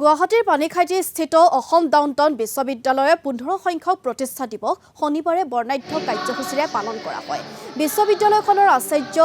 গুৱাহাটীৰ পানীখাইটিস্থিত অসম ডাউনটাউন বিশ্ববিদ্যালয়ে 15 সংখ্যক প্ৰতিষ্ঠা দিৱস শনিবাৰে বৰ্ণাঢ্য কাৰ্যসূচীৰে পালন কৰা হয়। বিশ্ববিদ্যালয়খনৰ আচাৰ্য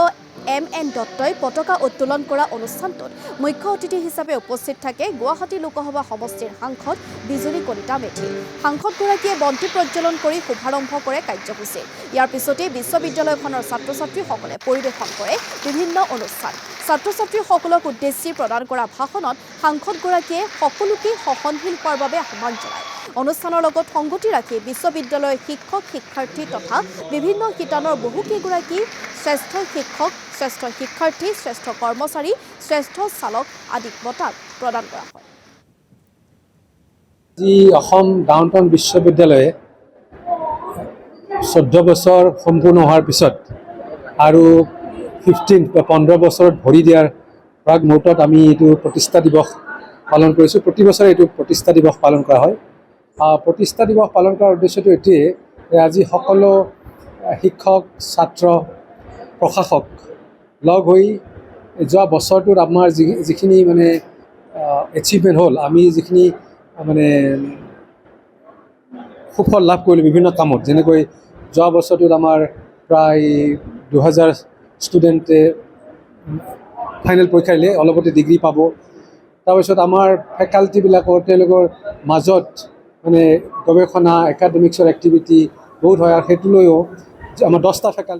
এম.এন. দত্তই পতাকা উত্তোলন কৰা অনুষ্ঠানটোত মুখ্য অতিথি হিচাপে উপস্থিত থাকে গুৱাহাটী লোকসভা সমষ্টিৰ সাংসদ বিজুলী কলিতা মেধি। সাংসদগৰাকীয়ে বন্তি প্ৰজ্বলন কৰি শুভাৰম্ভ কৰে কাৰ্যসূচী। ইয়াৰ পিছতে বিশ্ববিদ্যালয়খনৰ ছাত্ৰ-ছাত্ৰীসকলে পৰিৱেশন কৰে বিভিন্ন অনুষ্ঠান। ছাত্ৰ-ছাত্ৰীসকলক উদ্দেশ্যি প্ৰদান কৰা ভাষণত সাংসদগৰাকীয়ে সকলোকে সহনশীল হোৱাৰ বাবে আহ্বান জনায়। অনুষ্ঠানৰ লগত সংগতি ৰাখি বিশ্ববিদ্যালয়ৰ শিক্ষক শিক্ষাৰ্থী তথা বিভিন্ন শিতানৰ বহুকেইগৰাকী শ্ৰেষ্ঠ শিক্ষক, শ্ৰেষ্ঠ শিক্ষাৰ্থী, শ্ৰেষ্ঠ কৰ্মচাৰী, শ্ৰেষ্ঠ চালক আদিক বঁটা প্ৰদান কৰা হয়। আজি অসম ডাউনটাউন বিশ্ববিদ্যালয়ে 14 বছৰ সম্পূৰ্ণ হোৱাৰ পিছত আৰু 15 বছৰত ভৰি দিয়াৰ প্ৰাক মুহূৰ্তত আমি এইটো প্ৰতিষ্ঠা দিৱস পালন কৰিছোঁ। প্ৰতি বছৰে এইটো প্ৰতিষ্ঠা দিৱস পালন কৰা হয়। প্ৰতিষ্ঠা দিৱস পালন কৰাৰ উদ্দেশ্যটো এটিয়ে যে আজি সকলো শিক্ষক, ছাত্ৰ, প্ৰশাসক লগ হৈ যোৱা বছৰটোত আমাৰ যিখিনি মানে এচিভমেণ্ট হ'ল, আমি যিখিনি মানে সুফল লাভ কৰিলোঁ বিভিন্ন কামত, যেনেকৈ যোৱা বছৰটোত আমাৰ প্ৰায় 2000 ষ্টুডেণ্টে ফাইনেল পৰীক্ষা দিলে, অলপতে ডিগ্ৰী পাব। তাৰপিছত আমাৰ ফেকাল্টিবিলাকৰ তেওঁলোকৰ মাজত মানে গৱেষণা, একাডেমিক্সৰ এক্টিভিটি বহুত হয়, আৰু সেইটো লৈও আমাৰ 10টা ফেকাল্টি